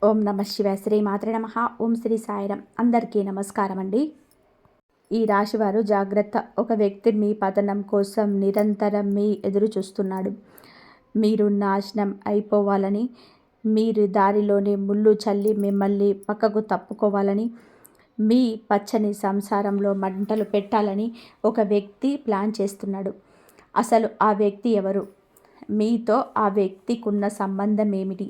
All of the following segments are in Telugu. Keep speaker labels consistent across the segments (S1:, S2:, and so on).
S1: ఓం నమ శివాయ. శ్రీ మాత్రే నమః. ఓం శ్రీ సాయిరం. అందరికీ నమస్కారం అండి. ఈ రాశివారు జాగ్రత్త. ఒక వ్యక్తి మీ పతనం కోసం నిరంతరం మీ ఎదురు చూస్తున్నాడు. మీరు నాశనం అయిపోవాలని, మీరు దారిలోనే ముళ్ళు చల్లి మిమ్మల్ని పక్కకు తప్పుకోవాలని, మీ పచ్చని సంసారంలో మంటలు పెట్టాలని ఒక వ్యక్తి ప్లాన్ చేస్తున్నాడు. అసలు ఆ వ్యక్తి ఎవరు? మీతో ఆ వ్యక్తికున్న సంబంధం ఏమిటి?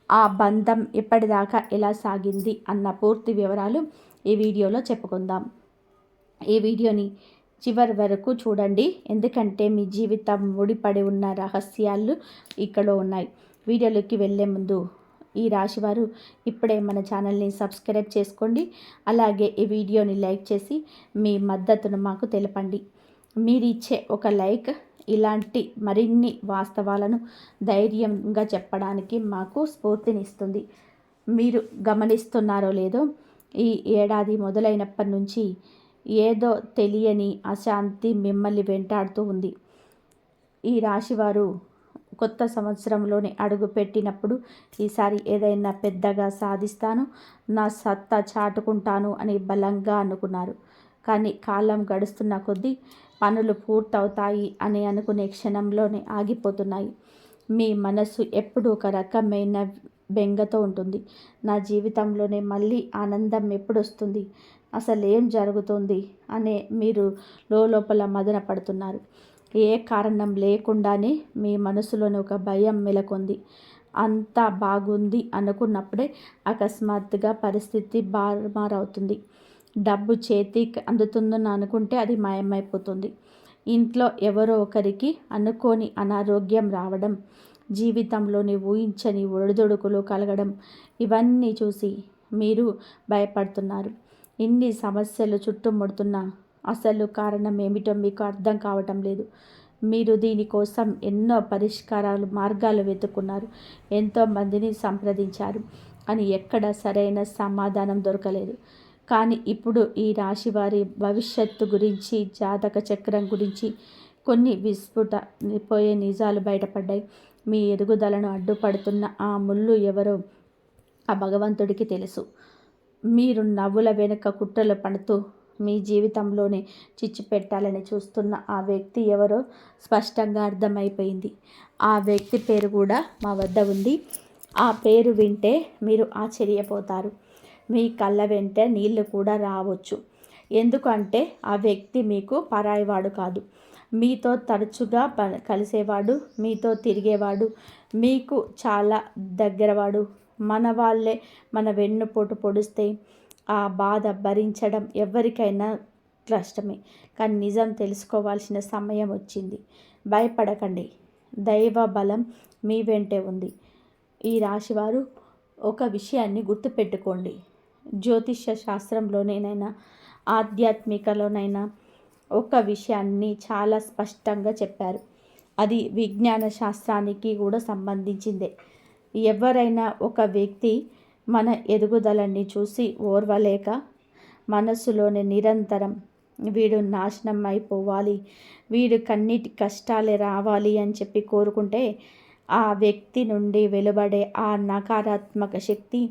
S1: ఆ బంధం ఎప్పటిదాకా ఎలా సాగింది అన్న పూర్తి వివరాలు ఈ వీడియోలో చెప్పుకుందాం. ఈ వీడియోని చివరి వరకు చూడండి, ఎందుకంటే మీ జీవితం ముడిపడి ఉన్న రహస్యాలు ఇక్కడ ఉన్నాయి. వీడియోలోకి వెళ్ళే ముందు ఈ రాశివారు ఇప్పుడే మన ఛానల్ని సబ్స్క్రైబ్ చేసుకోండి. అలాగే ఈ వీడియోని లైక్ చేసి మీ మద్దతును మాకు తెలపండి. మీరిచ్చే ఒక లైక్ ఇలాంటి మరిన్ని వాస్తవాలను ధైర్యంగా చెప్పడానికి మాకు స్ఫూర్తినిస్తుంది. మీరు గమనిస్తున్నారో లేదో, ఈ ఏడాది మొదలైనప్పటి నుంచి ఏదో తెలియని అశాంతి మిమ్మల్ని వెంటాడుతూ ఉంది. ఈ రాశివారు కొత్త సంవత్సరంలోనే అడుగు పెట్టినప్పుడు ఈసారి ఏదైనా పెద్దగా సాధిస్తాను, నా సత్తా చాటుకుంటాను అని బలంగా అనుకున్నారు. కానీ కాలం గడుస్తున్న కొద్దీ పనులు పూర్తవుతాయి అని అనుకునే క్షణంలోనే ఆగిపోతున్నాయి. మీ మనసు ఎప్పుడు ఒక రకమైన బెంగతో ఉంటుంది. నా జీవితంలోనే మళ్ళీ ఆనందం ఎప్పుడు వస్తుంది, అసలు ఏం జరుగుతుంది అనే మీరు లోపల మదన పడుతున్నారు. ఏ కారణం లేకుండానే మీ మనసులోని ఒక భయం మెలకొంది. అంతా బాగుంది అనుకున్నప్పుడే అకస్మాత్తుగా పరిస్థితి బారుమారవుతుంది. డబ్బు చేతికి అందుతుందని అనుకుంటే అది మాయమైపోతుంది. ఇంట్లో ఎవరో ఒకరికి అనుకోని అనారోగ్యం రావడం, జీవితంలోని ఊహించని ఒడిదుడుకులు కలగడం, ఇవన్నీ చూసి మీరు భయపడుతున్నారు. ఇన్ని సమస్యలు చుట్టుముడుతున్నా అసలు కారణం ఏమిటో మీకు అర్థం కావటం లేదు. మీరు దీనికోసం ఎన్నో మార్గాలు వెతుక్కున్నారు, ఎంతోమందిని సంప్రదించారు, అని ఎక్కడ సరైన సమాధానం దొరకలేదు. కానీ ఇప్పుడు ఈ రాశివారి భవిష్యత్తు గురించి, జాతక చక్రం గురించి కొన్ని విస్ఫుటపోయే నిజాలు బయటపడ్డాయి. మీ ఎదుగుదలను అడ్డుపడుతున్న ఆ ముళ్ళు ఎవరో ఆ భగవంతుడికి తెలుసు. మీరు నవ్వుల వెనుక కుట్రలు పడుతూ మీ జీవితంలోనే చిచ్చు పెట్టాలని చూస్తున్న ఆ వ్యక్తి ఎవరో స్పష్టంగా అర్థమైపోయింది. ఆ వ్యక్తి పేరు కూడా మా వద్ద ఉంది. ఆ పేరు వింటే మీరు ఆశ్చర్యపోతారు. మీ కళ్ళ వెంట నీళ్లు కూడా రావచ్చు. ఎందుకంటే ఆ వ్యక్తి మీకు పరాయివాడు కాదు. మీతో తరచుగా కలిసేవాడు, మీతో తిరిగేవాడు, మీకు చాలా దగ్గరవాడు. మన వాళ్ళే మన వెన్నుపోటు పొడిస్తే ఆ బాధ భరించడం ఎవరికైనా కష్టమే. కానీ నిజం తెలుసుకోవాల్సిన సమయం వచ్చింది. భయపడకండి, దైవ బలం మీ వెంటే ఉంది. ఈ రాశివారు ఒక విషయాన్ని గుర్తుపెట్టుకోండి. జ్యోతిష్య శాస్త్రంలోనైనా, ఆధ్యాత్మికలోనైనా ఒక విషయాన్ని చాలా స్పష్టంగా చెప్పారు. అది విజ్ఞాన శాస్త్రానికి కూడా సంబంధించిందే. ఎవరైనా ఒక వ్యక్తి మన ఎదుగుదలని చూసి ఓర్వలేక మనసులోనే నిరంతరం వీడు నాశనం అయిపోవాలి, వీడు కన్నిటి కష్టాలే రావాలి అని చెప్పి కోరుకుంటే ఆ వ్యక్తి నుండి వెలువడే ఆ నకారాత్మక శక్తి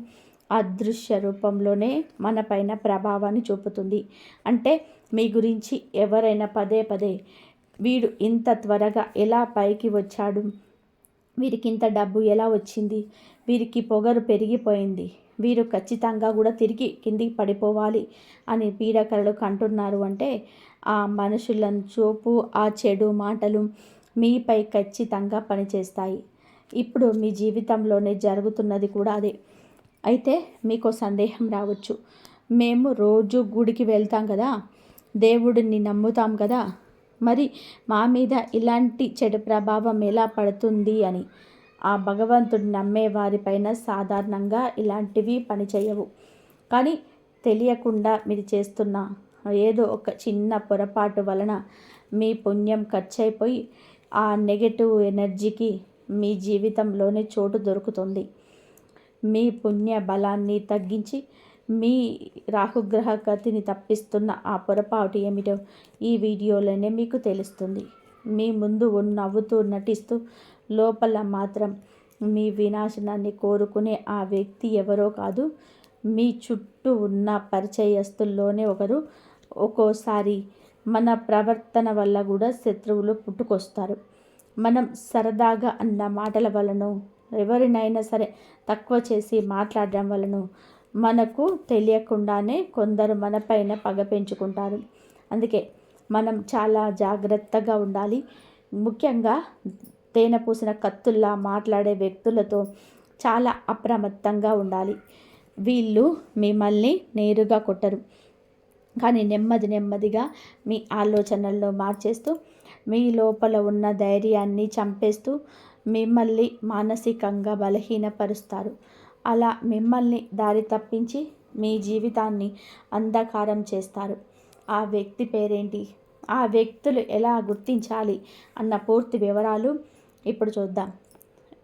S1: అదృశ్య రూపంలోనే మన పైన ప్రభావాన్ని చూపుతుంది. అంటే మీ గురించి ఎవరైనా పదే పదే వీడు ఇంత త్వరగా ఎలా పైకి వచ్చాడు, వీరికి ఇంత డబ్బు ఎలా వచ్చింది, వీరికి పొగరు పెరిగిపోయింది, వీరు ఖచ్చితంగా కూడా తిరిగి కిందికి పడిపోవాలి అని పీడకలలు కంటున్నారు అంటే ఆ మనుషులను చూపు, ఆ చెడు మాటలు మీపై ఖచ్చితంగా పనిచేస్తాయి. ఇప్పుడు మీ జీవితంలోనే జరుగుతున్నది కూడా అదే. అయితే మీకు సందేహం రావచ్చు, మేము రోజు గుడికి వెళ్తాం కదా, దేవుడిని నమ్ముతాం కదా, మరి మా మీద ఇలాంటి చెడు ప్రభావం ఎలా పడుతుంది అని. ఆ భగవంతుడిని నమ్మే వారిపైన సాధారణంగా ఇలాంటివి పనిచేయవు. కానీ తెలియకుండా మీరు చేస్తున్న ఏదో ఒక చిన్న పొరపాటు వలన మీ పుణ్యం ఖర్చయిపోయి ఆ నెగటివ్ ఎనర్జీకి మీ జీవితంలోనే చోటు దొరుకుతుంది. మీ పుణ్య బలాన్ని తగ్గించి మీ రాహుగ్రహ గతిని తప్పిస్తున్న ఆ పొరపాటు ఏమిటో ఈ వీడియోలోనే మీకు తెలుస్తుంది. మీ ముందు నవ్వుతూ నటిస్తూ లోపల మాత్రం మీ వినాశనాన్ని కోరుకునే ఆ వ్యక్తి ఎవరో కాదు, మీ చుట్టూ ఉన్న పరిచయస్తుల్లోనే ఒకరు. ఒక్కోసారి మన ప్రవర్తన వల్ల కూడా శత్రువులు పుట్టుకొస్తారు. మనం సరదాగా అన్న మాటల వలన, ఎవరినైనా సరే తక్కువ చేసి మాట్లాడడం వలన మనకు తెలియకుండానే కొందరు మనపైన పగ పెంచుకుంటారు. అందుకే మనం చాలా జాగ్రత్తగా ఉండాలి. ముఖ్యంగా తేనె పూసిన కత్తుల్లా మాట్లాడే వ్యక్తులతో చాలా అప్రమత్తంగా ఉండాలి. వీళ్ళు మిమ్మల్ని నేరుగా కొట్టరు, కానీ నెమ్మదిగా మీ ఆలోచనల్లో మార్చేస్తూ, మీ లోపల ఉన్న ధైర్యాన్ని చంపేస్తూ మిమ్మల్ని మానసికంగా బలహీనపరుస్తారు. అలా మిమ్మల్ని దారి తప్పించి మీ జీవితాన్ని అంధకారం చేస్తారు. ఆ వ్యక్తి పేరేంటి, ఆ వ్యక్తులు ఎలా గుర్తించాలి అన్న పూర్తి వివరాలు ఇప్పుడు చూద్దాం.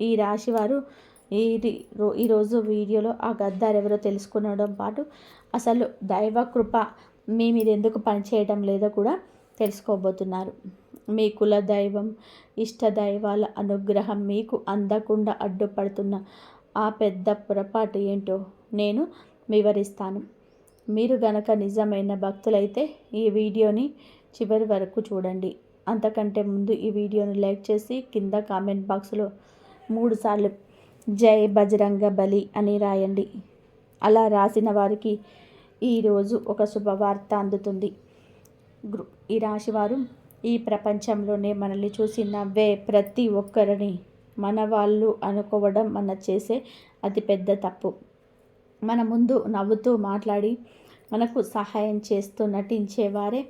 S1: ఈ రాశివారు ఈరోజు వీడియోలో ఆ గద్దారు ఎవరో తెలుసుకునడం పాటు అసలు దైవ కృప మీ మీద ఎందుకు పనిచేయడం లేదో కూడా తెలుసుకోబోతున్నారు. మీ కుల దైవం, ఇష్ట దైవాల అనుగ్రహం మీకు అందకుండా అడ్డుపడుతున్న ఆ పెద్ద పొరపాటు ఏంటో నేను వివరిస్తాను. మీరు గనక నిజమైన భక్తులైతే ఈ వీడియోని చివరి వరకు చూడండి. అంతకంటే ముందు ఈ వీడియోని లైక్ చేసి కింద కామెంట్ బాక్స్లో 3 సార్లు జై బజరంగ బలి అని రాయండి. అలా రాసిన వారికి ఈరోజు ఒక శుభవార్త అందుతుంది. ఈ రాశివారు ఈ ప్రపంచంలోనే మనల్ని చూసి నవ్వే ప్రతి ఒక్కరిని మన వాళ్ళు అనుకోవడం మన చేసే అతిపెద్ద తప్పు. మన ముందు నవ్వుతూ మాట్లాడి మనకు సహాయం చేస్తూ నటించేవారే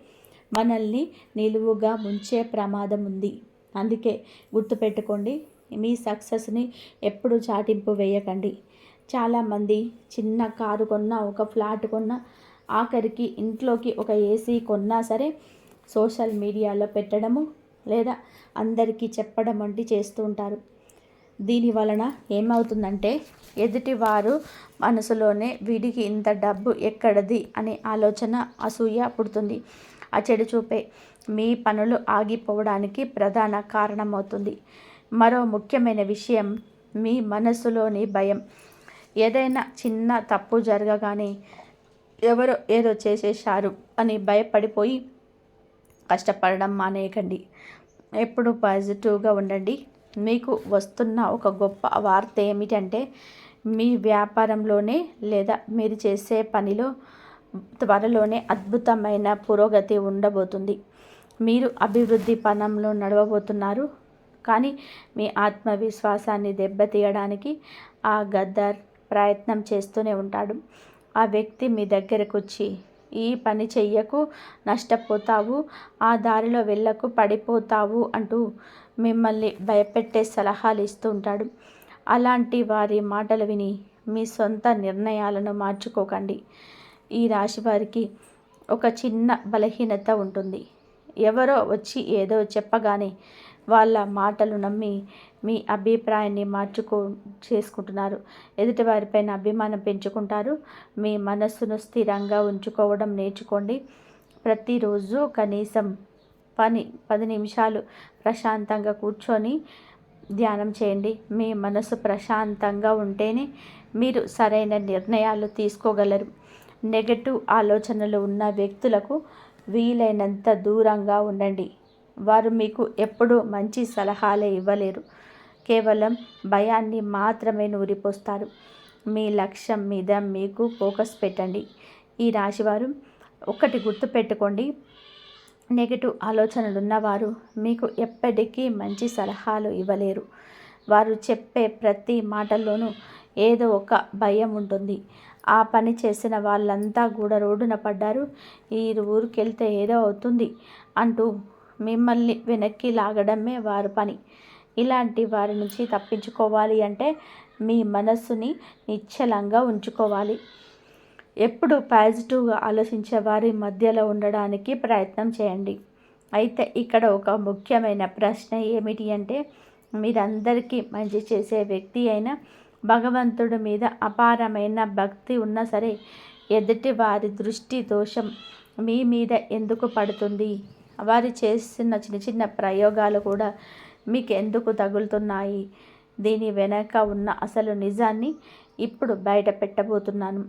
S1: మనల్ని నిలువుగా ముంచే ప్రమాదం ఉంది. అందుకే గుర్తుపెట్టుకోండి, మీ సక్సెస్ని ఎప్పుడు చాటింపు వేయకండి. చాలామంది చిన్న కారు కొన్నా, ఒక ఫ్లాట్ కొన్నా, ఆఖరికి ఇంట్లోకి ఒక ఏసీ కొన్నా సరే సోషల్ మీడియాలో పెట్టడము లేదా అందరికీ చెప్పడం వంటి చేస్తూ ఉంటారు. దీని వలన ఏమవుతుందంటే ఎదుటివారు మనసులోనే వీడికి ఇంత డబ్బు ఎక్కడది అనే ఆలోచన, అసూయ పుడుతుంది. ఆ చెడు చూపే మీ పనులు ఆగిపోవడానికి ప్రధాన కారణమవుతుంది. మరో ముఖ్యమైన విషయం మీ మనసులోని భయం. ఏదైనా చిన్న తప్పు జరగగానే ఎవరో ఏదో చేసేశారు అని భయపడిపోయి కష్టపడడం మానేయకండి. ఎప్పుడు పాజిటివ్గా ఉండండి. మీకు వస్తున్న ఒక గొప్ప వార్త ఏమిటంటే మీ వ్యాపారంలోనే లేదా మీరు చేసే పనిలో త్వరలోనే అద్భుతమైన పురోగతి ఉండబోతుంది. మీరు అభివృద్ధి పనంలో నడవబోతున్నారు. కానీ మీ ఆత్మవిశ్వాసాన్ని దెబ్బతీయడానికి ఆ గద్దార్ ప్రయత్నం చేస్తూనే ఉంటాడు. ఆ వ్యక్తి మీ దగ్గరకు వచ్చి ఈ పని చెయ్యకు, నష్టపోతావు, ఆ దారిలో వెళ్ళకు, పడిపోతావు అంటూ మిమ్మల్ని భయపెట్టే సలహాలు ఇస్తూ ఉంటాడు. అలాంటి వారి మాటలు విని మీ సొంత నిర్ణయాలను మార్చుకోకండి. ఈ రాశి వారికి ఒక చిన్న బలహీనత ఉంటుంది. ఎవరో వచ్చి ఏదో చెప్పగానే వాళ్ళ మాటలు నమ్మి మీ అభిప్రాయాన్ని చేసుకుంటున్నారు. ఎదుటివారిపైన అభిమానం పెంచుకుంటారు. మీ మనస్సును స్థిరంగా ఉంచుకోవడం నేర్చుకోండి. ప్రతిరోజు కనీసం 10 నిమిషాలు ప్రశాంతంగా కూర్చొని ధ్యానం చేయండి. మీ మనసు ప్రశాంతంగా ఉంటేనే మీరు సరైన నిర్ణయాలు తీసుకోగలరు. నెగటివ్ ఆలోచనలు ఉన్న వ్యక్తులకు వీలైనంత దూరంగా ఉండండి. వారు మీకు ఎప్పుడూ మంచి సలహాలే ఇవ్వలేరు, కేవలం భయాన్ని మాత్రమే నూరిపోస్తారు. మీ లక్ష్యం మీద మీకు ఫోకస్ పెట్టండి. ఈ రాశివారు ఒకటి గుర్తుపెట్టుకోండి, నెగటివ్ ఆలోచనలు ఉన్నవారు మీకు ఎప్పటికీ మంచి సలహాలు ఇవ్వలేరు. వారు చెప్పే ప్రతి మాటల్లోనూ ఏదో ఒక భయం ఉంటుంది. ఆ పని చేసిన వాళ్ళంతా కూడా రోడ్డున పడ్డారు, ఈ ఊరికి వెళ్తే ఏదో అవుతుంది అంటూ మిమ్మల్ని వెనక్కి లాగడమే వారి పని. ఇలాంటి వారి నుంచి తప్పించుకోవాలి అంటే మీ మనస్సుని నిశ్చలంగా ఉంచుకోవాలి. ఎప్పుడు పాజిటివ్గా ఆలోచించే వారి మధ్యలో ఉండడానికి ప్రయత్నం చేయండి. అయితే ఇక్కడ ఒక ముఖ్యమైన ప్రశ్న ఏమిటి అంటే, మీరందరికీ మంచి చేసే వ్యక్తి అయినా, భగవంతుడి మీద అపారమైన భక్తి ఉన్నా సరే ఎదుటి వారి దృష్టి దోషం మీ మీద ఎందుకు పడుతుంది? వారు చేస్తున్న చిన్న చిన్న ప్రయోగాలు కూడా మీకు ఎందుకు తగులుతున్నాయి? దీని వెనక ఉన్న అసలు నిజాన్ని ఇప్పుడు బయట పెట్టబోతున్నాను.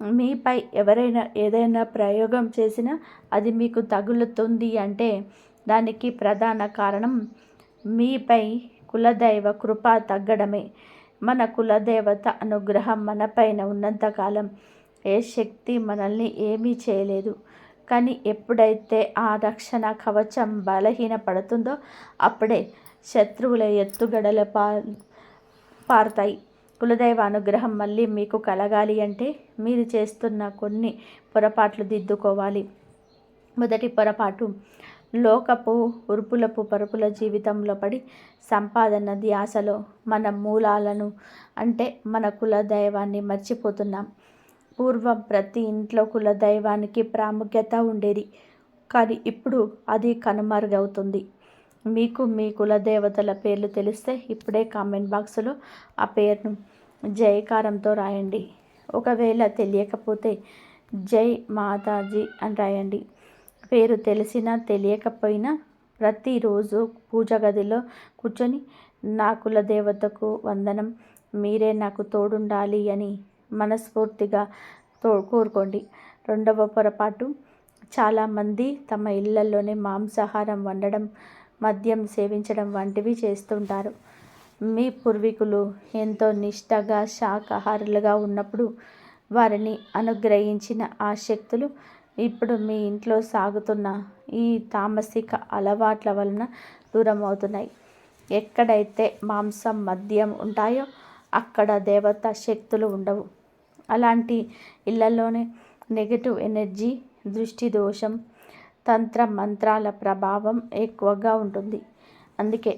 S1: మీపై ఎవరైనా ఏదైనా ప్రయోగం చేసినా అది మీకు తగులుతుంది అంటే దానికి ప్రధాన కారణం మీపై కులదైవ కృప తగ్గడమే. మన కులదేవత అనుగ్రహం మనపైన ఉన్నంతకాలం ఏ శక్తి మనల్ని ఏమీ చేయలేదు. కానీ ఎప్పుడైతే ఆ రక్షణ కవచం బలహీనపడుతుందో అప్పుడే శత్రువుల ఎత్తుగడల పారుతాయి. కులదైవ అనుగ్రహం మళ్ళీ మీకు కలగాలి అంటే మీరు చేస్తున్న కొన్ని పొరపాట్లు దిద్దుకోవాలి. మొదటి పొరపాటు, లోకపు ఉరుపులపు పరుపుల జీవితంలో పడి సంపాదన ధ్యాసలో మన మూలాలను అంటే మన కులదైవాన్ని మర్చిపోతున్నాం. పూర్వం ప్రతి ఇంట్లో కులదైవానికి ప్రాముఖ్యత ఉండేది. కానీ ఇప్పుడు అది కనుమరుగవుతుంది. మీకు మీ కులదేవతల పేర్లు తెలిస్తే ఇప్పుడే కామెంట్ బాక్స్లో ఆ పేరును జయకారంతో రాయండి. ఒకవేళ తెలియకపోతే జై మాతాజీ అని రాయండి. పేరు తెలిసినా తెలియకపోయినా ప్రతిరోజు పూజ గదిలో కూర్చొని నా కులదేవతకు వందనం, మీరే నాకు తోడుండాలి అని మనస్ఫూర్తిగా కోరుకోండి. రెండవ పొరపాటు, చాలామంది తమ ఇళ్లలోనే మాంసాహారం వండడం, మద్యం సేవించడం వంటివి చేస్తుంటారు. మీ పూర్వీకులు ఎంతో నిష్టగా శాకాహారులుగా ఉన్నప్పుడు వారిని అనుగ్రహించిన ఆ శక్తులు ఇప్పుడు మీ ఇంట్లో సాగుతున్న ఈ తామసిక అలవాట్ల వలన దూరం అవుతున్నాయి. ఎక్కడైతే మాంసం మద్యం ఉంటాయో అక్కడ దేవతా శక్తులు ఉండవు. అలాంటి ఇళ్లలోనే నెగటివ్ ఎనర్జీ, దృష్టి దోషం, తంత్ర మంత్రాల ప్రభావం ఎక్కువగా ఉంటుంది. అందుకే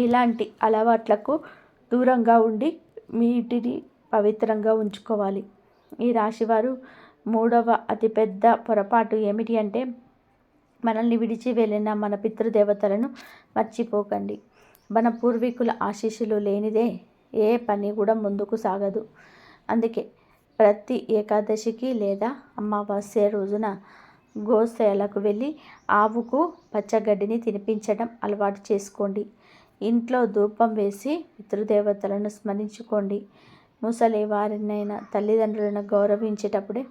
S1: ఇలాంటి అలవాట్లకు దూరంగా ఉండి వీటిని పవిత్రంగా ఉంచుకోవాలి. ఈ రాశివారు మూడవ అతిపెద్ద పొరపాటు ఏమిటి అంటే మనల్ని విడిచి వెళ్ళిన మన పితృదేవతలను మర్చిపోకండి. మన పూర్వీకుల ఆశీస్సులు లేనిదే ఏ పని కూడా ముందుకు సాగదు. అందుకే ప్రతి ఏకాదశికి లేదా అమావాస్య రోజున గోశాలకు వెళ్ళి ఆవుకు పచ్చగడ్డిని తినిపించడం అలవాటు చేసుకోండి. ఇంట్లో ధూపం వేసి పితృదేవతలను స్మరించుకోండి. ముసలి వారినైనా తల్లిదండ్రులను గౌరవించేటప్పుడే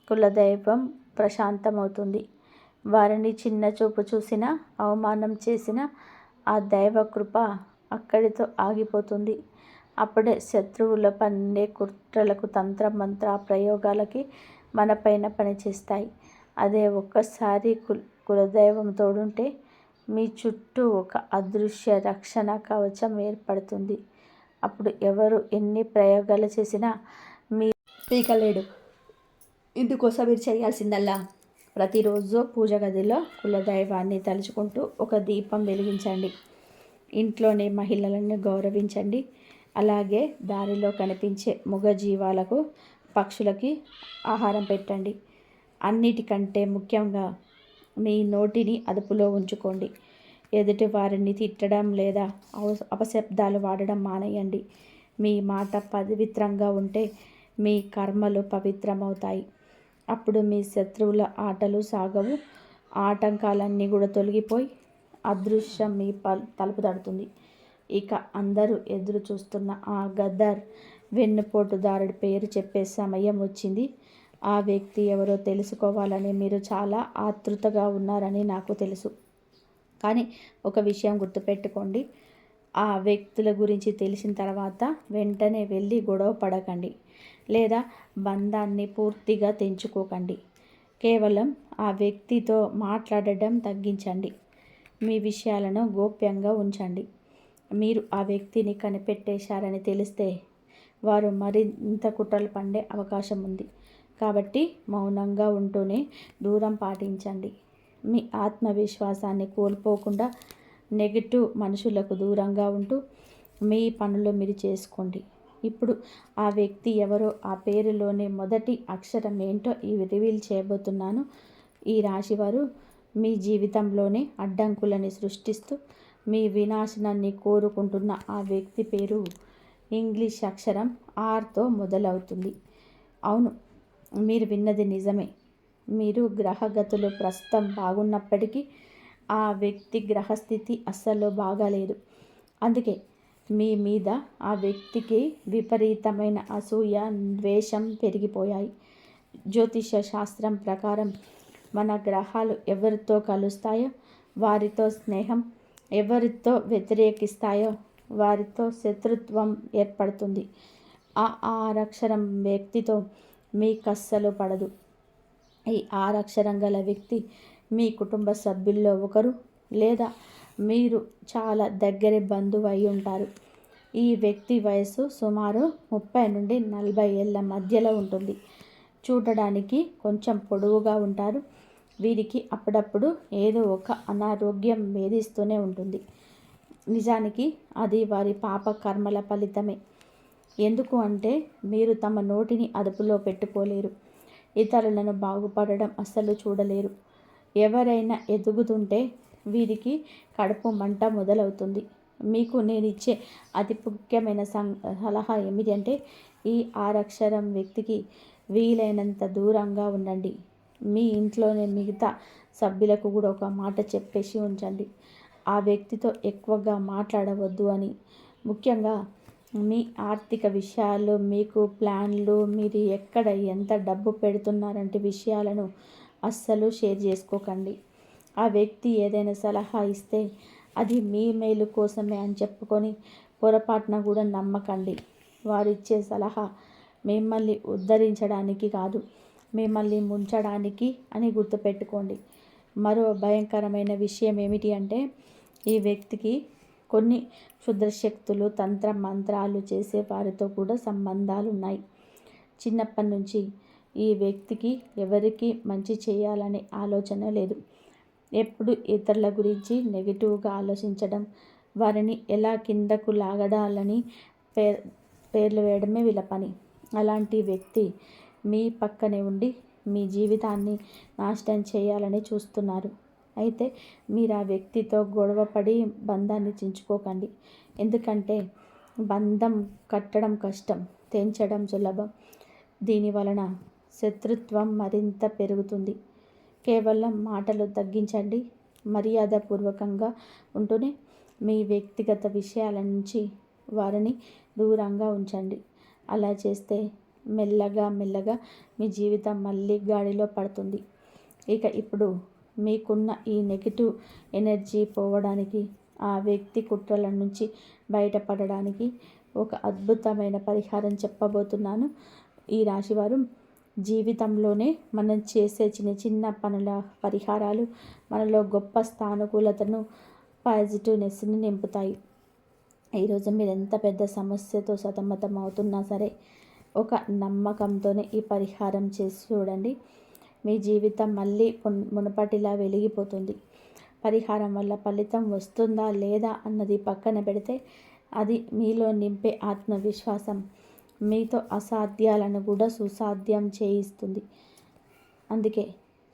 S1: కులదైవం ప్రశాంతమవుతుంది. వారిని చిన్న చూపు చూసినా, అవమానం చేసినా ఆ దైవ కృప అక్కడితో ఆగిపోతుంది. అప్పుడే శత్రువుల పన్నే కుట్రలకు, తంత్ర మంత్ర ప్రయోగాలకి మనపైన పనిచేస్తాయి. అదే ఒక్కసారి కులదైవం తోడుంటే మీ చుట్టూ ఒక అదృశ్య రక్షణ కవచం ఏర్పడుతుంది. అప్పుడు ఎవరు ఎన్ని ప్రయోగాలు చేసినా మీ పీకలేడు. ఇందుకోసం మీరు చేయాల్సిందల్లా ప్రతిరోజు పూజ గదిలో కులదైవాన్ని తలుచుకుంటూ ఒక దీపం వెలిగించండి. ఇంట్లోని మహిళలను గౌరవించండి. అలాగే దారిలో కనిపించే మూగజీవాలకు, పక్షులకి ఆహారం పెట్టండి. అన్నిటికంటే ముఖ్యంగా మీ నోటిని అదుపులో ఉంచుకోండి. ఎదుటి వారిని తిట్టడం లేదా అపశబ్దాలు వాడడం మానేయండి. మీ మాట పవిత్రంగా ఉంటే మీ కర్మలు పవిత్రమవుతాయి. అప్పుడు మీ శత్రువుల ఆటలు సాగవు. ఆటంకాలన్నీ కూడా తొలగిపోయి అదృశ్యం మీ తలుపు తడుతుంది. ఇక అందరూ ఎదురు చూస్తున్న ఆ గద్దర్ వెన్నుపోటుదారుడి పేరు చెప్పే సమయం వచ్చింది. ఆ వ్యక్తి ఎవరో తెలుసుకోవాలని మీరు చాలా ఆతృతగా ఉన్నారని నాకు తెలుసు. కానీ ఒక విషయం గుర్తుపెట్టుకోండి, ఆ వ్యక్తుల గురించి తెలిసిన తర్వాత వెంటనే వెళ్ళి గొడవ పడకండి లేదా బంధాన్ని పూర్తిగా తెంచుకోకండి. కేవలం ఆ వ్యక్తితో మాట్లాడడం తగ్గించండి. మీ విషయాలను గోప్యంగా ఉంచండి. మీరు ఆ వ్యక్తిని కనిపెట్టేశారని తెలిస్తే వారు మరింత కుట్రలు పండే అవకాశం ఉంది. కాబట్టి మౌనంగా ఉంటూనే దూరం పాటించండి. మీ ఆత్మవిశ్వాసాన్ని కోల్పోకుండా నెగిటివ్ మనుషులకు దూరంగా ఉంటూ మీ పనులు మీరు చేసుకోండి. ఇప్పుడు ఆ వ్యక్తి ఎవరో, ఆ పేరులోని మొదటి అక్షరం ఏంటో రివీల్ చేయబోతున్నాను. ఈ రాశివారు మీ జీవితంలోనే అడ్డంకులని సృష్టిస్తూ మీ వినాశనాన్ని కోరుకుంటున్న ఆ వ్యక్తి పేరు ఇంగ్లీష్ అక్షరం ఆర్తో మొదలవుతుంది. అవును, మీరు విన్నది నిజమే. మీరు గ్రహగతులు ప్రస్తుతం బాగున్నప్పటికీ ఆ వ్యక్తి గ్రహస్థితి అస్సలు బాగాలేదు. అందుకే మీ మీద ఆ వ్యక్తికి విపరీతమైన అసూయ, ద్వేషం పెరిగిపోయాయి. జ్యోతిష శాస్త్రం ప్రకారం మన గ్రహాలు ఎవరితో కలుస్తాయో వారితో స్నేహం, ఎవరితో వ్యతిరేకిస్తాయో వారితో శత్రుత్వం ఏర్పడుతుంది. ఆ ఆరక్షరం వ్యక్తితో మీకస్సలు పడదు. ఈ ఆరక్షరం గల వ్యక్తి మీ కుటుంబ సభ్యుల్లో ఒకరు, లేదా మీరు చాలా దగ్గర బంధువు అయి ఉంటారు. ఈ వ్యక్తి వయసు సుమారు 30 నుండి 40 ఏళ్ల మధ్యలో ఉంటుంది. చూడడానికి కొంచెం పొడవుగా ఉంటారు. వీరికి అప్పుడప్పుడు ఏదో ఒక అనారోగ్యం వేధిస్తూనే ఉంటుంది. నిజానికి అది వారి పాప కర్మల ఫలితమే. ఎందుకు అంటే మీరు తమ నోటిని అదుపులో పెట్టుకోలేరు. ఇతరులను బాగుపడడం అస్సలు చూడలేరు. ఎవరైనా ఎదుగుతుంటే వీరికి కడుపు మంట మొదలవుతుంది. మీకు నేనిచ్చే అతి ముఖ్యమైన సలహా ఏమిటంటే ఈ ఆరక్షరం వ్యక్తికి వీలైనంత దూరంగా ఉండండి. మీ ఇంట్లోనే మిగతా సభ్యులకు కూడా ఒక మాట చెప్పేసి ఉంచండి, ఆ వ్యక్తితో ఎక్కువగా మాట్లాడవద్దు అని. ముఖ్యంగా మీ ఆర్థిక విషయాలు, మీకు ప్లాన్లు, మీరు ఎక్కడ ఎంత డబ్బు పెడుతున్నారంటే విషయాలను అస్సలు షేర్ చేసుకోకండి. ఆ వ్యక్తి ఏదైనా సలహా ఇస్తే అది మీ మేలు కోసమే అని చెప్పుకొని పొరపాటున కూడా నమ్మకండి. వారిచ్చే సలహా మిమ్మల్ని ఉద్ధరించడానికి కాదు, మిమ్మల్ని ముంచడానికి అని గుర్తుపెట్టుకోండి. మరో భయంకరమైన విషయం ఏమిటి అంటే ఈ వ్యక్తికి కొన్ని క్షుద్రశక్తులు, తంత్ర మంత్రాలు చేసే వారితో కూడా సంబంధాలు ఉన్నాయి. చిన్నప్పటి నుంచి ఈ వ్యక్తికి ఎవరికి మంచి చేయాలనే ఆలోచన లేదు. ఎప్పుడు ఇతరుల గురించి నెగిటివ్గా ఆలోచించడం, వారిని ఎలా కిందకు లాగడాలని పేర్లు వేయడమే వీళ్ళ పని. అలాంటి వ్యక్తి మీ పక్కనే ఉండి మీ జీవితాన్ని నాశనం చేయాలని చూస్తున్నారు. అయితే మీరు ఆ వ్యక్తితో గొడవపడి బంధాన్ని చించుకోకండి. ఎందుకంటే బంధం కట్టడం కష్టం, తెంచడం సులభం. దీని వలన శత్రుత్వం మరింత పెరుగుతుంది. కేవలం మాటలు తగ్గించండి. మర్యాదపూర్వకంగా ఉంటూనే మీ వ్యక్తిగత విషయాల నుంచి వారిని దూరంగా ఉంచండి. అలా చేస్తే మెల్లగా మెల్లగా మీ జీవితం మళ్ళీ గాడిలో పడుతుంది. ఇప్పుడు మీకున్న ఈ నెగిటివ్ ఎనర్జీ పోవడానికి, ఆ వ్యక్తి కుట్రల నుంచి బయటపడడానికి ఒక అద్భుతమైన పరిహారం చెప్పబోతున్నాను. ఈ రాశివారు జీవితంలోనే మనం చేసే చిన్న చిన్న పనుల పరిహారాలు మనలో గొప్ప సానుకూలతను, పాజిటివ్నెస్ని నింపుతాయి. ఈరోజు మీరు ఎంత పెద్ద సమస్యతో సతమతం అవుతున్నా సరే ఒక నమ్మకంతోనే ఈ పరిహారం చేసి చూడండి. మీ జీవితం మళ్ళీ మునుపటిలా వెలిగిపోతుంది. పరిహారం వల్ల ఫలితం వస్తుందా లేదా అన్నది పక్కన పెడితే అది మీలో నింపే ఆత్మవిశ్వాసం మీతో అసాధ్యాలను కూడా సుసాధ్యం చేయిస్తుంది. అందుకే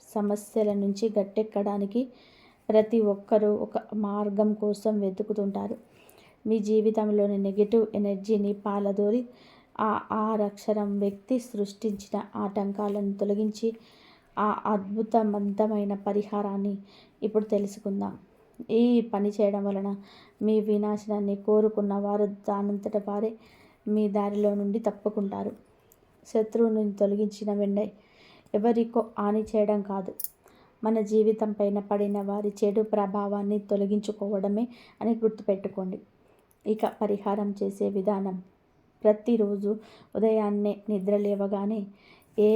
S1: సమస్యల నుంచి గట్టెక్కడానికి ప్రతి ఒక్కరూ ఒక మార్గం కోసం వెతుకుతుంటారు. మీ జీవితంలోని నెగిటివ్ ఎనర్జీని పాలదోరి ఆ ఆరక్షరం వ్యక్తి సృష్టించిన ఆటంకాలను తొలగించి ఆ అద్భుతవంతమైన పరిహారాన్ని ఇప్పుడు తెలుసుకుందాం. ఈ పని చేయడం వలన మీ వినాశనాన్ని కోరుకున్న వారు దానంతట వారే మీ దారిలో నుండి తప్పుకుంటారు. శత్రువుని తొలగించిన వెంటనే ఎవరికో హాని చేయడం కాదు, మన జీవితం పైన పడిన వారి చెడు ప్రభావాన్ని తొలగించుకోవడమే అని గుర్తుపెట్టుకోండి. పరిహారం చేసే విధానం: ప్రతిరోజు ఉదయాన్నే నిద్ర లేవగానే ఏ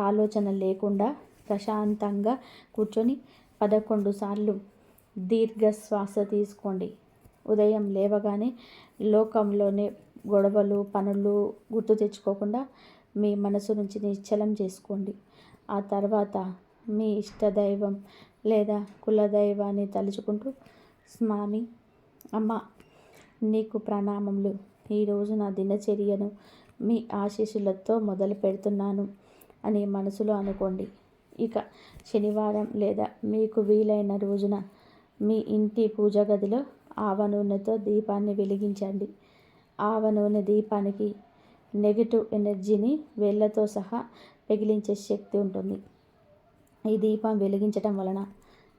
S1: ఆలోచన లేకుండా ప్రశాంతంగా కూర్చొని 11 సార్లు దీర్ఘ శ్వాస తీసుకోండి. ఉదయం లేవగానే లోకంలోనే గొడవలు, పనులు గుర్తు తెచ్చుకోకుండా మీ మనసు నుంచి నిశ్చలం చేసుకోండి. ఆ తర్వాత మీ ఇష్టదైవం లేదా కులదైవాన్ని తలుచుకుంటూ, స్వామి, అమ్మ, నీకు ప్రణామములు. ఈరోజు నా దినచర్యను మీ ఆశీస్సులతో మొదలు పెడుతున్నాను అని మనసులో అనుకోండి. శనివారం లేదా మీకు వీలైన రోజున మీ ఇంటి పూజ గదిలో ఆవ నూనెతో దీపాన్ని వెలిగించండి. ఆవ నూనె దీపానికి నెగిటివ్ ఎనర్జీని వేళ్ళతో సహా పెగిలించే శక్తి ఉంటుంది. ఈ దీపం వెలిగించడం వలన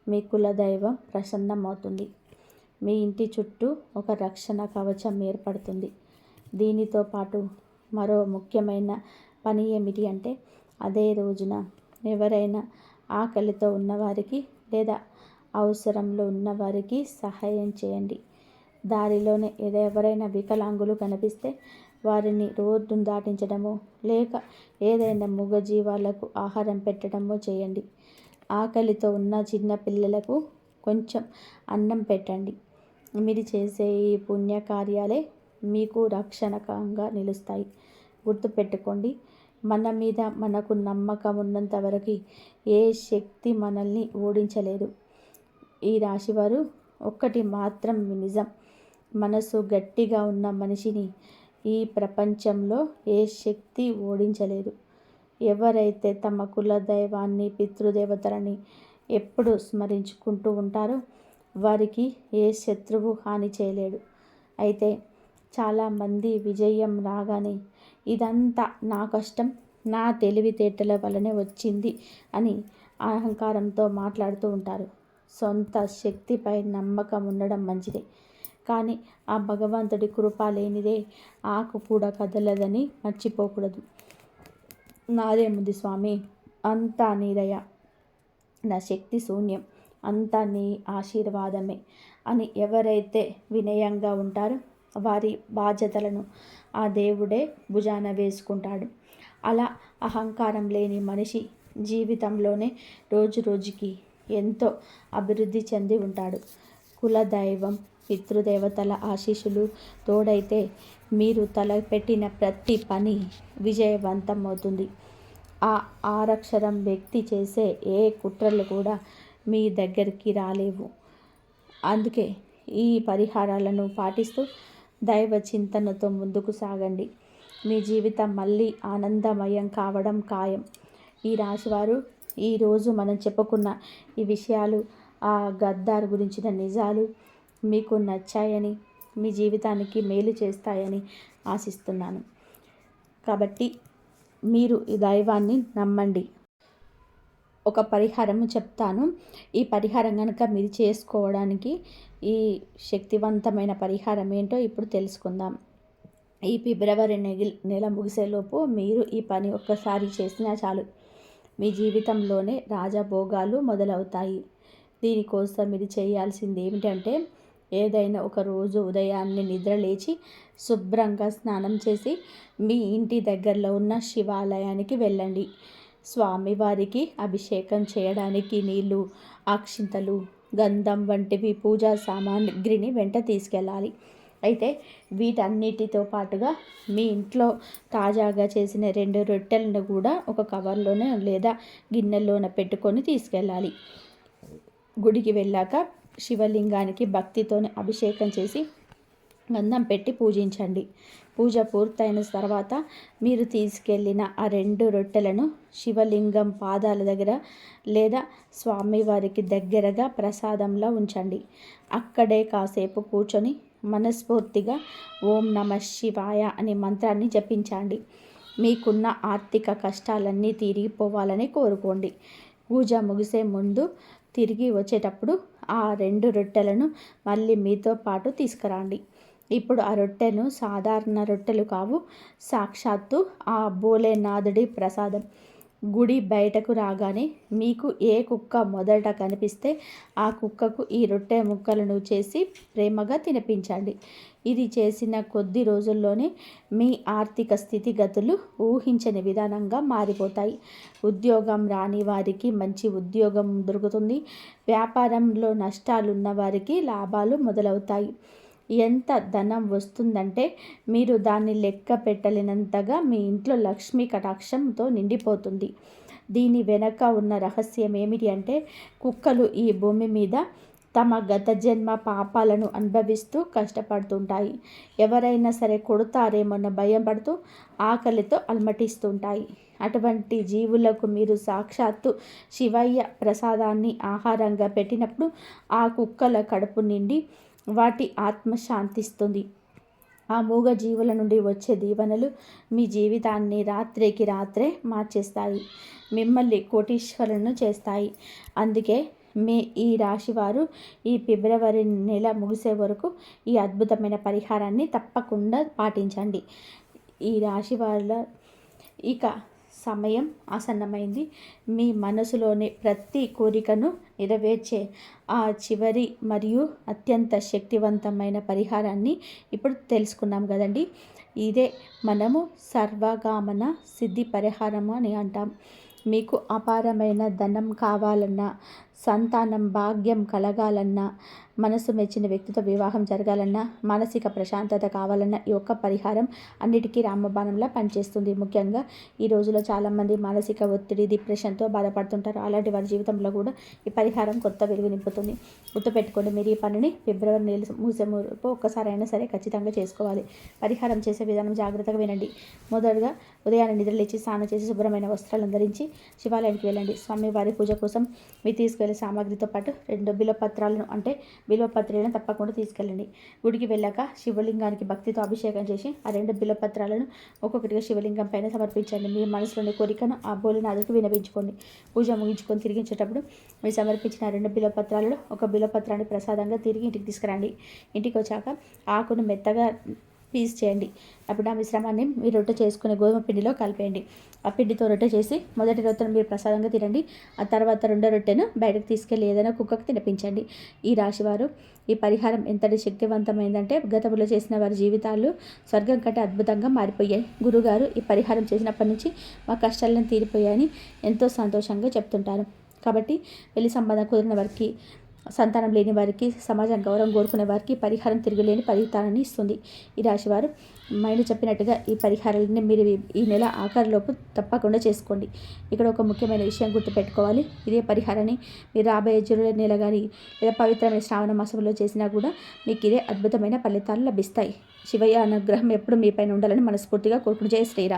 S1: మీ కులదైవం ప్రసన్నమవుతుంది. మీ ఇంటి చుట్టూ ఒక రక్షణ కవచం ఏర్పడుతుంది. దీనితో పాటు మరో ముఖ్యమైన పని ఏమిటి అంటే, అదే రోజున ఎవరైనా ఆకలితో ఉన్నవారికి లేదా అవసరంలో ఉన్నవారికి సహాయం చేయండి. దారిలోనే ఎవరైనా వికలాంగులు కనిపిస్తే వారిని రోడ్డును దాటించడమో లేక ఏదైనా మూగజీవాలకు ఆహారం పెట్టడమో చేయండి. ఆకలితో ఉన్న చిన్న పిల్లలకు కొంచెం అన్నం పెట్టండి. మీరు చేసే ఈ పుణ్యకార్యాలే మీకు రక్షణకంగా నిలుస్తాయి. గుర్తుపెట్టుకోండి, మన మీద మనకు నమ్మకం ఉన్నంత వరకు ఏ శక్తి మనల్ని ఓడించలేదు. ఈ రాశివారు ఒక్కటి మాత్రం నిజం, మనసు గట్టిగా ఉన్న మనిషిని ఈ ప్రపంచంలో ఏ శక్తి ఓడించలేదు. ఎవరైతే తమ కులదైవాన్ని పితృదేవతలని ఎప్పుడు స్మరించుకుంటూ ఉంటారో వారికి ఏ శత్రువు హాని చేయలేడు. అయితే చాలామంది విజయం రాగానే ఇదంతా నా కష్టం, నా తెలివితేటల వల్లనే వచ్చింది అని అహంకారంతో మాట్లాడుతూ ఉంటారు. సొంత శక్తిపై నమ్మకం ఉండడం మంచిదే, కానీ ఆ భగవంతుడి కృప లేనిదే ఆకు కూడా కదలదని మర్చిపోకూడదు. నాదేముంది స్వామి, అంతా నీ దయ, నా శక్తి శూన్యం, అంతా నీ ఆశీర్వాదమే అని ఎవరైతే వినయంగా ఉంటారో వారి బాధ్యతలను ఆ దేవుడే భుజాన వేసుకుంటాడు. అలా అహంకారం లేని మనిషి జీవితంలోనే రోజు రోజుకి ఎంతో అభివృద్ధి చెంది ఉంటాడు. కులదైవం పితృదేవతల ఆశీస్సులు తోడైతే మీరు తలపెట్టిన ప్రతి పని విజయవంతం అవుతుంది. ఆ ఆరక్షరం వ్యక్తి చేసే ఏ కుట్రలు కూడా మీ దగ్గరికి రాలేవు. అందుకే ఈ పరిహారాలను పాటిస్తూ దైవ చింతనతో ముందుకు సాగండి. మీ జీవితం మళ్ళీ ఆనందమయం కావడం ఖాయం. ఈ రాశివారు ఈరోజు మనం చెప్పుకున్న ఈ విషయాలు, ఆ గద్దార్ గురించిన నిజాలు మీకు నచ్చాయని, మీ జీవితానికి మేలు చేస్తాయని ఆశిస్తున్నాను. కాబట్టి మీరు ఈ దైవాన్ని నమ్మండి. ఒక పరిహారం చెప్తాను. ఈ పరిహారం కనుక మీరు చేసుకోవడానికి, ఈ శక్తివంతమైన పరిహారం ఏంటో ఇప్పుడు తెలుసుకుందాం. ఈ ఫిబ్రవరి నెల ముగిసేలోపు మీరు ఈ పని ఒక్కసారి చేసినా చాలు, మీ జీవితంలోనే రాజభోగాలు మొదలవుతాయి. దీనికోసం మీరు చేయాల్సింది ఏమిటంటే, ఏదైనా ఒక రోజు ఉదయాన్నే నిద్రలేచి శుభ్రంగా స్నానం చేసి మీ ఇంటి దగ్గరలో ఉన్న శివాలయానికి వెళ్ళండి. స్వామివారికి అభిషేకం చేయడానికి నీళ్లు, అక్షింతలు, గంధం వంటివి పూజా సామాగ్రిని వెంట తీసుకెళ్ళాలి. అయితే వీటన్నిటితో పాటుగా మీ ఇంట్లో తాజాగా చేసిన 2 రొట్టెలను కూడా ఒక కవర్లోనే లేదా గిన్నెలోనే పెట్టుకొని తీసుకెళ్ళాలి. గుడికి వెళ్ళాక శివలింగానికి భక్తితోనే అభిషేకం చేసి గంధం పెట్టి పూజించండి. పూజ పూర్తయిన తర్వాత మీరు తీసుకెళ్ళిన ఆ 2 రొట్టెలను శివలింగం పాదాల దగ్గర లేదా స్వామివారికి దగ్గరగా ప్రసాదంలా ఉంచండి. అక్కడే కాసేపు కూర్చొని మనస్ఫూర్తిగా ఓం నమః శివాయ అనే మంత్రాన్ని జపించండి. మీకున్న ఆర్థిక కష్టాలన్నీ తీరిపోవాలని కోరుకోండి. పూజ ముగిసే ముందు తిరిగి వచ్చేటప్పుడు ఆ 2 రొట్టెలను మళ్ళీ మీతో పాటు తీసుకురండి. ఇప్పుడు ఆ రొట్టెను సాధారణ రొట్టెలు కావు, సాక్షాత్తు ఆ భోలేనాథుడి ప్రసాదం. గుడి బయటకు రాగానే మీకు ఏ కుక్క మొదట కనిపిస్తే ఆ కుక్కకు ఈ రొట్టె ముక్కలను చేసి ప్రేమగా తినిపించండి. ఇది చేసిన కొద్ది రోజుల్లోనే మీ ఆర్థిక స్థితిగతులు ఊహించని విధానంగా మారిపోతాయి. ఉద్యోగం రాని వారికి మంచి ఉద్యోగం దొరుకుతుంది. వ్యాపారంలో నష్టాలున్న వారికి లాభాలు మొదలవుతాయి. ఎంత ధనం వస్తుందంటే మీరు దాన్ని లెక్క పెట్టలేనంతగా మీ ఇంట్లో లక్ష్మీ కటాక్షంతో నిండిపోతుంది. దీని వెనక ఉన్న రహస్యం ఏమిటి అంటే, కుక్కలు ఈ భూమి మీద తమ గత జన్మ పాపాలను అనుభవిస్తూ కష్టపడుతుంటాయి. ఎవరైనా సరే కొడతారేమన్న భయం పడుతూ ఆకలితో అలమటిస్తుంటాయి. అటువంటి జీవులకు మీరు సాక్షాత్తు శివయ్య ప్రసాదాన్ని ఆహారంగా పెట్టినప్పుడు ఆ కుక్కల కడుపు నిండి వాటి ఆత్మ శాంతిస్తుంది. ఆ మూగ జీవుల నుండి వచ్చే దీవెనలు మీ జీవితాన్ని రాత్రికి రాత్రే మార్చేస్తాయి, మిమ్మల్ని కోటీశ్వరులను చేస్తాయి. అందుకే ఈ రాశి వారు ఈ ఫిబ్రవరి నెల ముగిసే వరకు ఈ అద్భుతమైన పరిహారాన్ని తప్పకుండా పాటించండి. ఈ రాశి వాళ్ళ ఇక సమయం ఆసన్నమైంది. మీ మనసులోని ప్రతి కోరికను నెరవేర్చే ఆ చివరి మరియు అత్యంత శక్తివంతమైన పరిహారాన్ని ఇప్పుడు తెలుసుకున్నాం కదండి. ఇదే మనము సర్వకామన సిద్ధి పరిహారము అని అంటాం. మీకు అపారమైన ధనం కావాలన్నా, సంతానం భాగ్యం కలగాలన్నా, మనసు మెచ్చిన వ్యక్తితో వివాహం జరగాలన్నా, మానసిక ప్రశాంతత కావాలన్నా ఈ ఒక్క పరిహారం అన్నిటికీ రామబాణంలా పనిచేస్తుంది. ముఖ్యంగా ఈ రోజులో చాలామంది మానసిక ఒత్తిడి, డిప్రెషన్తో బాధపడుతుంటారు. అలాంటి వారి జీవితంలో కూడా ఈ పరిహారం కొత్త వెలుగు నింపుతుంది. గుర్తుపెట్టుకోండి, మీరు ఈ పనిని ఫిబ్రవరి నెల ముగిసే ఒక్కసారైనా సరే ఖచ్చితంగా చేసుకోవాలి. పరిహారం చేసే విధానం జాగ్రత్తగా వినండి. మొదటగా ఉదయాన్నే నిద్రలేచి స్నానం చేసి శుభ్రమైన వస్త్రాలను ధరించి శివాలయానికి వెళ్ళండి. స్వామివారి పూజ కోసం మీరు తీసుకెళ్లే సామాగ్రితో పాటు 2 బిల్వపత్రాలను అంటే బిల్వపత్రాలను తప్పకుండా తీసుకెళ్ళండి. గుడికి వెళ్ళాక శివలింగానికి భక్తితో అభిషేకం చేసి ఆ 2 బిల్వపత్రాలను ఒక్కొక్కటిగా శివలింగం పైన సమర్పించండి. మీ మనసులోని కోరికను ఆ భోలేనాథుడికి వినవించుకోండి. పూజ ముగించుకొని తిరిగించేటప్పుడు మీరు సమర్పించిన 2 బిల్వపత్రాలలో ఒక బిల్వపత్రాన్ని ప్రసాదంగా తిరిగి ఇంటికి తీసుకురండి. ఇంటికి వచ్చాక ఆకును మెత్తగా పీస్ చేయండి. అప్పుడు ఆ మిశ్రమాన్ని మీరు రొట్టె చేసుకునే గోధుమ పిండిలో కలిపేయండి. ఆ పిండితో రొట్టె చేసి మొదటి రొట్టెను మీరు ప్రసాదంగా తినండి. ఆ తర్వాత 2వ రొట్టెను బయటకు తీసుకెళ్ళి ఏదైనా కుక్కకు తినిపించండి. ఈ రాశివారు ఈ పరిహారం ఎంతటి శక్తివంతమైందంటే గతంలో చేసిన వారి జీవితాలు స్వర్గం కంటే అద్భుతంగా మారిపోయాయి. గురుగారు ఈ పరిహారం చేసినప్పటి నుంచి మా కష్టాలను తీరిపోయాయని ఎంతో సంతోషంగా చెప్తుంటారు. కాబట్టి పెళ్లి సంబంధం కుదిరిన వారికి, సంతానం లేని వారికి, సమాజం గౌరవం కోరుకునే వారికి పరిహారం తిరుగులేని ఫలితాన్ని ఇస్తుంది. ఈ రాశివారు మైండ్ చెప్పినట్టుగా ఈ పరిహారాలన్నీ మీరు ఈ నెల ఆఖరిలోపు తప్పకుండా చేసుకోండి. ఇక్కడ ఒక ముఖ్యమైన విషయం గుర్తుపెట్టుకోవాలి. ఇదే పరిహారాన్ని మీరు రాబోయే జూలై నెల కానీ లేదా పవిత్రమైన శ్రావణ మాసంలో చేసినా కూడా మీకు ఇదే అద్భుతమైన ఫలితాలు లభిస్తాయి. శివయ్య అనుగ్రహం ఎప్పుడు మీపైన ఉండాలని మనస్ఫూర్తిగా కోరుకుని జై శ్రీరామ్.